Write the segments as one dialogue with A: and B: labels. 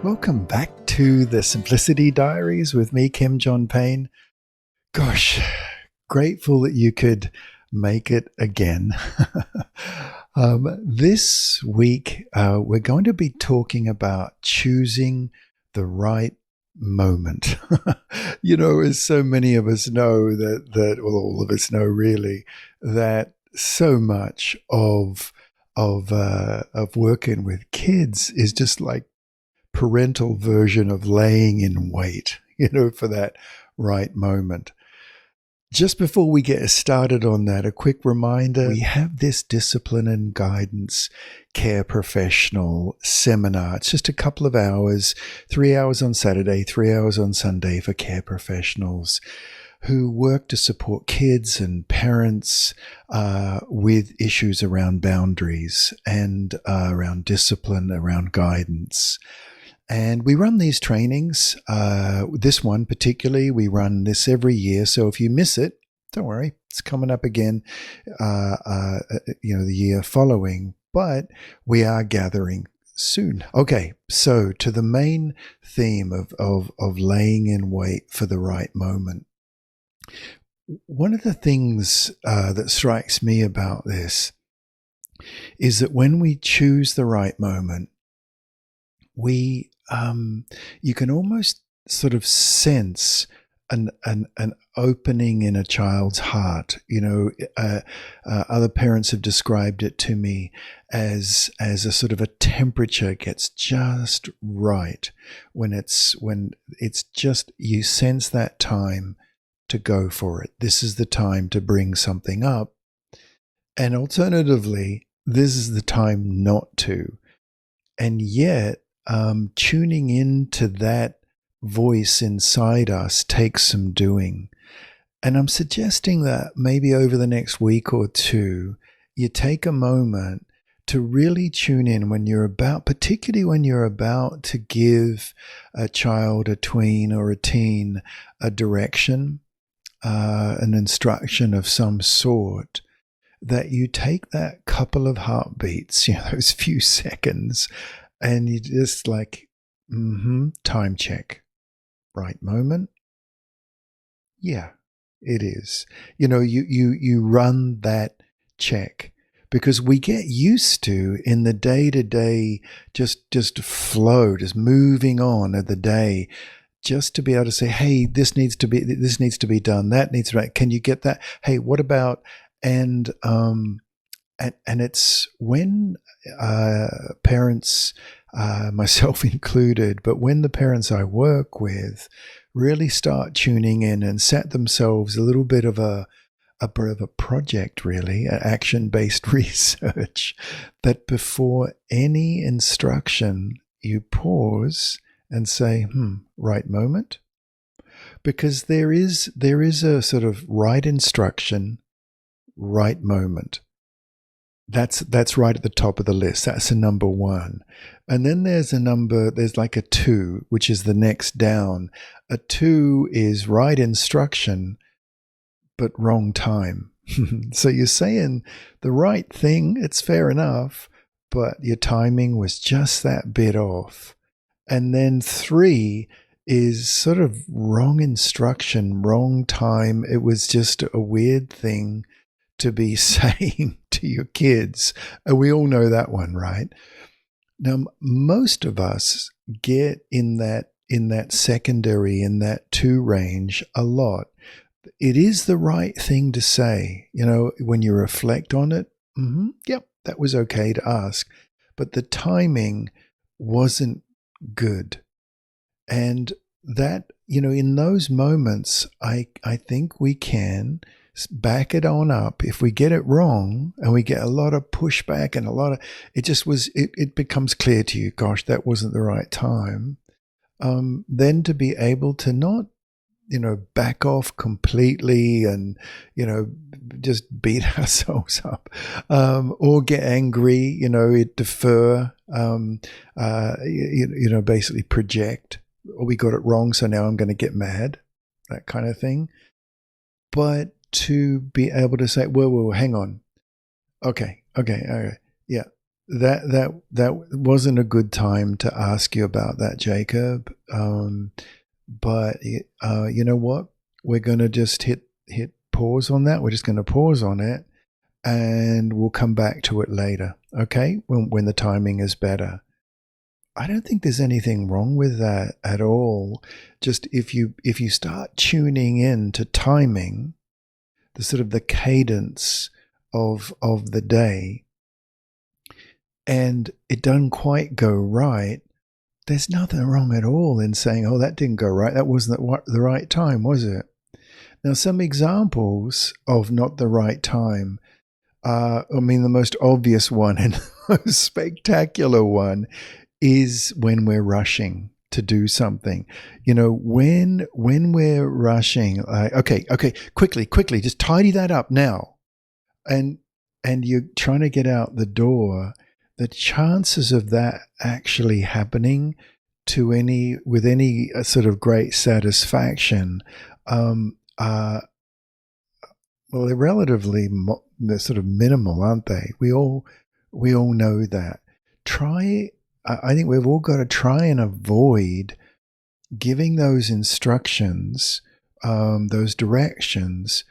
A: Welcome back to the Simplicity Diaries with me, Kim John Payne. Gosh, grateful that you could make it again. This week, we're going to be talking about choosing the right moment. As so many of us know well, all of us know really, that so much of working with kids is just like parental version of laying in wait, for that right moment. Just before we get started on that, a quick reminder, we have this discipline and guidance care professional seminar. It's just a couple of hours, 3 hours on Saturday, 3 hours on Sunday for care professionals who work to support kids and parents with issues around boundaries and around discipline, around guidance. And we run these trainings, this one particularly, we run this every year. So if you miss it, don't worry, it's coming up again, the year following, but we are gathering soon. Okay, so to the main theme of laying in wait for the right moment. One of the things that strikes me about this is that when we choose the right moment, you can almost sort of sense an opening in a child's heart. Other parents have described it to me as a sort of a temperature gets just right when it's just, you sense that time to go for it. This is the time to bring something up, and alternatively, this is the time not to. And yet, tuning into that voice inside us takes some doing. And I'm suggesting that maybe over the next week or two, you take a moment to really tune in particularly when you're about to give a child, a tween or a teen, a direction, an instruction of some sort, that you take that couple of heartbeats, those few seconds, and you just like, time check. Right moment? Yeah, it is. You run that check, because we get used to, in the day-to-day, just flow, just moving on of the day, just to be able to say, hey, this needs to be done, that needs to be, can you get that? Hey, what about? And it's when parents, myself included, but when the parents I work with really start tuning in and set themselves a little bit of a project, really, action-based research, that before any instruction, you pause and say, right moment? Because there is a sort of right instruction, right moment. That's right at the top of the list. That's a number one. And then there's like a 2, which is the next down. A 2 is right instruction, but wrong time. So you're saying the right thing, it's fair enough, but your timing was just that bit off. And then 3 is sort of wrong instruction, wrong time. It was just a weird thing to be saying to your kids. And we all know that one, right? Now, most of us get in that secondary, in that 2 range a lot. It is the right thing to say, when you reflect on it. Yep, that was okay to ask, but the timing wasn't good. And that, in those moments, I think we can back it on up. If we get it wrong and we get a lot of pushback and it becomes clear to you, gosh, that wasn't the right time. Then to be able to not, back off completely and, just beat ourselves up, or get angry, defer, basically project, or we got it wrong, so now I'm going to get mad, that kind of thing. But to be able to say, whoa, hang on. Okay. Yeah. that wasn't a good time to ask you about that, Jacob. But you know what? We're going to just hit pause on that. We're just going to pause on it, and we'll come back to it later. Okay, when the timing is better. I don't think there's anything wrong with that at all. Just if you start tuning in to timing, the sort of the cadence of the day, and it doesn't quite go right, there's nothing wrong at all in saying, oh, that didn't go right. That wasn't the right time, was it? Now, some examples of not the right time. I mean, the most obvious one and the most spectacular one is when we're rushing to do something. You know, when we're rushing, like, okay, quickly, just tidy that up now. And you're trying to get out the door, the chances of that actually happening with any sort of great satisfaction are, well, they're relatively they're sort of minimal, aren't they? We all know that. I think we've all got to try and avoid giving those instructions, those directions,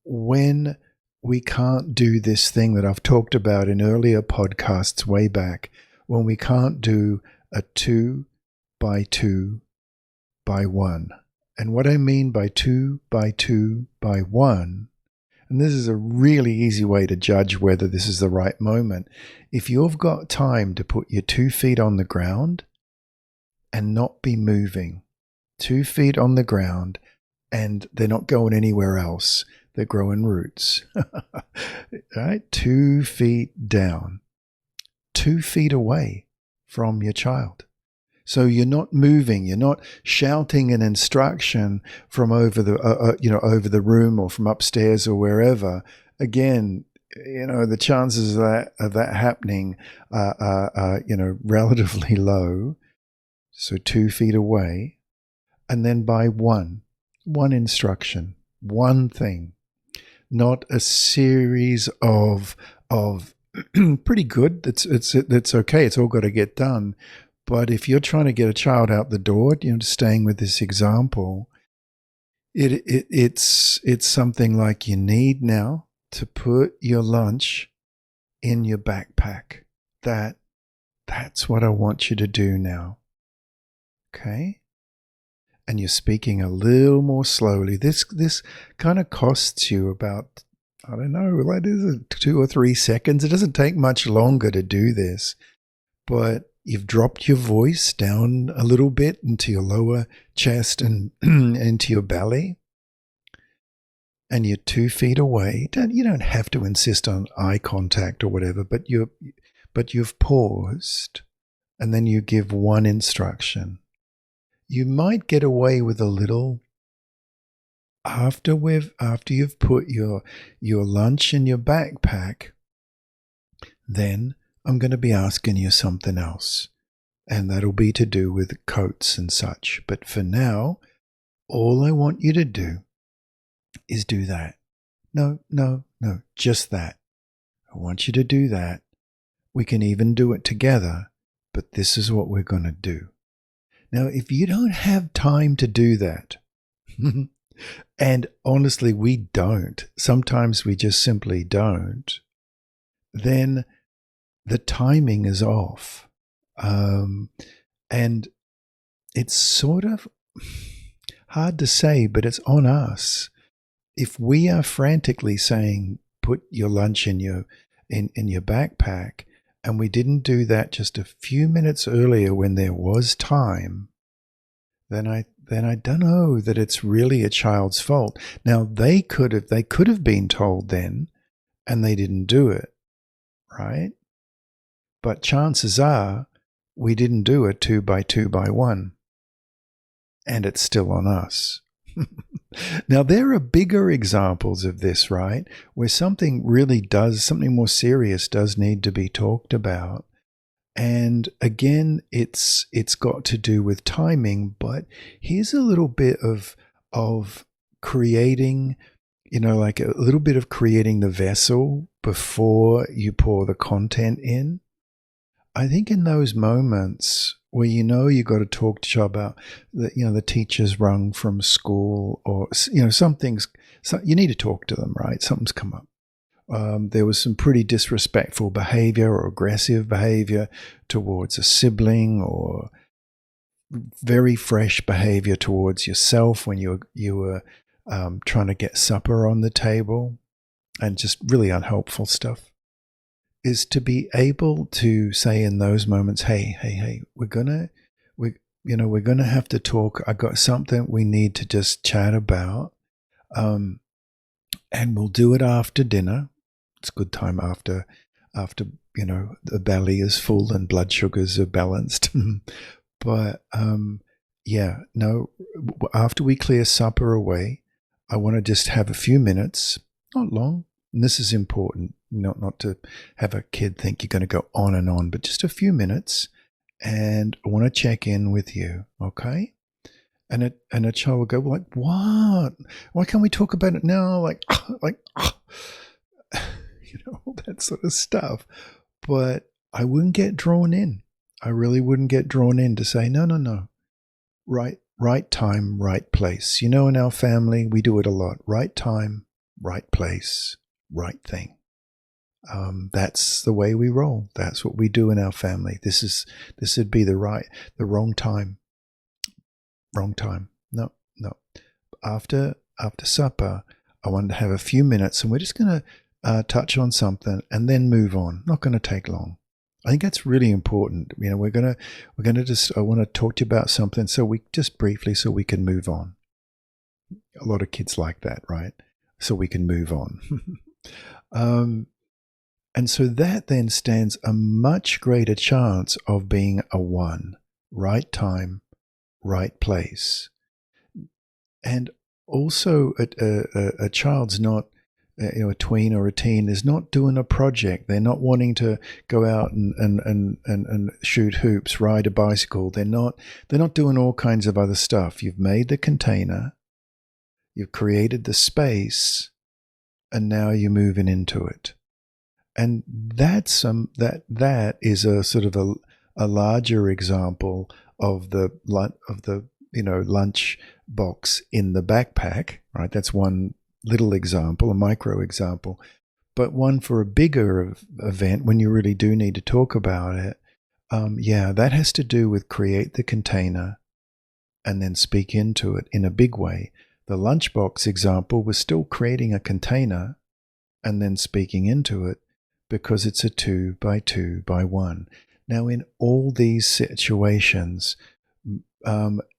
A: when we can't do this thing that I've talked about in earlier podcasts way back, when we can't do a 2 by 2 by 1. And what I mean by 2 by 2 by 1, and this is a really easy way to judge whether this is the right moment. If you've got time to put your 2 feet on the ground and not be moving, 2 feet on the ground, and they're not going anywhere else, they're growing roots. Right? 2 feet down, 2 feet away from your child. So you're not moving. You're not shouting an instruction from over the room or from upstairs or wherever. Again, the chances of that happening are relatively low. So 2 feet away, and then by one instruction, one thing, not a series of pretty good. It's okay. It's all got to get done. But if you're trying to get a child out the door, staying with this example, it's something like you need now to put your lunch in your backpack. That's what I want you to do now. Okay? And you're speaking a little more slowly. This kind of costs you about, I don't know, like 2 or 3 seconds. It doesn't take much longer to do this, but you've dropped your voice down a little bit into your lower chest and into your belly, and you're 2 feet away. You don't have to insist on eye contact or whatever, but you've paused, and then you give one instruction. You might get away with a little after you've put your lunch in your backpack. Then I'm going to be asking you something else, and that'll be to do with coats and such. But for now, all I want you to do is do that. No, just that. I want you to do that. We can even do it together, but this is what we're going to do. Now, if you don't have time to do that, and honestly, we don't, sometimes we just simply don't, then the timing is off. And it's sort of hard to say, but it's on us. If we are frantically saying, put your lunch in your backpack, and we didn't do that just a few minutes earlier when there was time, then I don't know that it's really a child's fault. Now, they could have been told then, and they didn't do it, right? But chances are we didn't do a 2 by 2 by 1, and it's still on us. Now, there are bigger examples of this, right? Where something more serious does need to be talked about. And again, it's got to do with timing, but here's a little bit of creating, like a little bit of creating the vessel before you pour the content in. I think in those moments where you got to talk to you about the teacher's rung from school, or something's, you need to talk to them, right? Something's come up. There was some pretty disrespectful behavior or aggressive behavior towards a sibling, or very fresh behavior towards yourself when you were trying to get supper on the table, and just really unhelpful stuff. Is to be able to say in those moments, hey, we're gonna have to talk. I got something we need to just chat about, and we'll do it after dinner. It's a good time after the belly is full and blood sugars are balanced. But after we clear supper away, I want to just have a few minutes, not long. And this is important, not to have a kid think you're going to go on and on, but just a few minutes. And I want to check in with you, okay? And a child will go, like, what? Why can't we talk about it now? Like, all that sort of stuff. But I wouldn't get drawn in. I really wouldn't get drawn in to say, no. Right time, right place. In our family, we do it a lot. Right time, right place, right thing. That's the way we roll. That's what we do in our family. This would be the wrong time. Wrong time. No. After supper, I wanted to have a few minutes, and we're just going to touch on something and then move on. Not going to take long. I think that's really important. We're gonna I want to talk to you about something, so we just briefly, so we can move on. A lot of kids like that, right? So we can move on. And so that then stands a much greater chance of being a 1, right time, right place. And also a child's not, a tween or a teen is not doing a project. They're not wanting to go out and shoot hoops, ride a bicycle. They're not doing all kinds of other stuff. You've made the container, you've created the space, and now you're moving into it. And that's that is a sort of a larger example of the lunch box in the backpack, right? That's one little example, a micro example. But one for a bigger event, when you really do need to talk about it, that has to do with create the container and then speak into it in a big way. The lunchbox example was still creating a container and then speaking into it, because it's a 2 by 2 by 1. Now, in all these situations,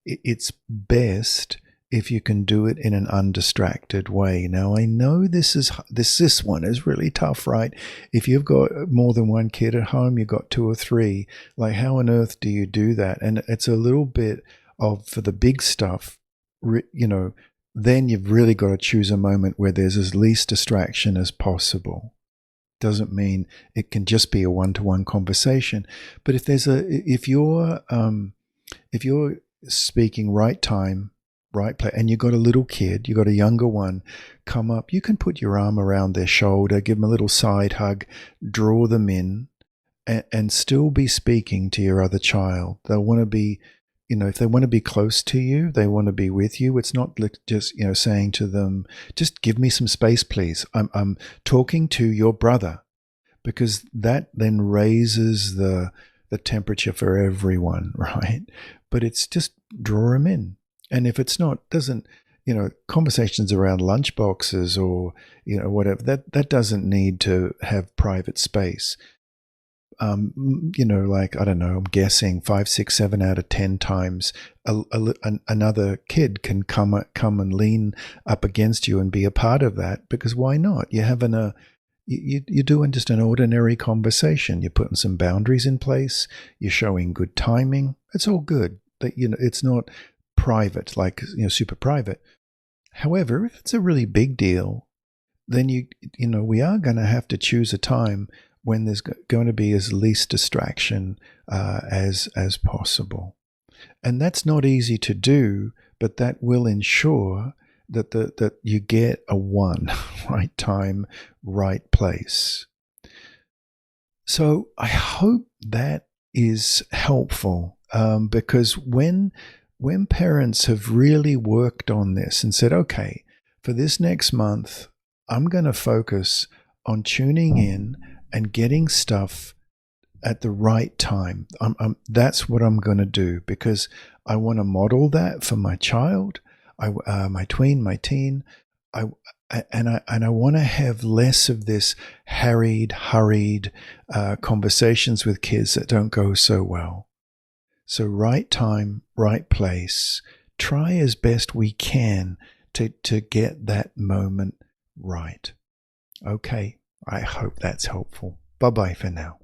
A: it's best if you can do it in an undistracted way. Now, I know this one is really tough, right? If you've got more than one kid at home, you've got 2 or 3, like how on earth do you do that? And it's a little bit of, for the big stuff, then you've really got to choose a moment where there's as least distraction as possible. Doesn't mean it can just be a one-to-one conversation, but if you're speaking right time, right place, and you've got a little kid, you've got a younger one come up, you can put your arm around their shoulder, give them a little side hug, draw them in, and still be speaking to your other child. They'll want to be, if they want to be close to you, they want to be with you. It's not just, saying to them, just give me some space, please. I'm talking to your brother, because that then raises the temperature for everyone, right? But it's just draw them in. And if it's not, conversations around lunch boxes or, whatever, that doesn't need to have private space. Like, I don't know, I'm guessing 5, 6, 7 out of 10 times another kid can come and lean up against you and be a part of that, because why not? You're having you're doing just an ordinary conversation. You're putting some boundaries in place. You're showing good timing. It's all good. It's not private, like, super private. However, if it's a really big deal, then we are going to have to choose a time when there's going to be as least distraction as possible. And that's not easy to do, but that will ensure that you get a 1, right time, right place. So I hope that is helpful, because when parents have really worked on this and said, okay, for this next month, I'm going to focus on tuning in and getting stuff at the right time. That's what I'm going to do, because I want to model that for my child, my tween, my teen. I and I want to have less of this hurried conversations with kids that don't go so well. So right time, right place. Try as best we can to get that moment right. Okay, I hope that's helpful. Bye bye for now.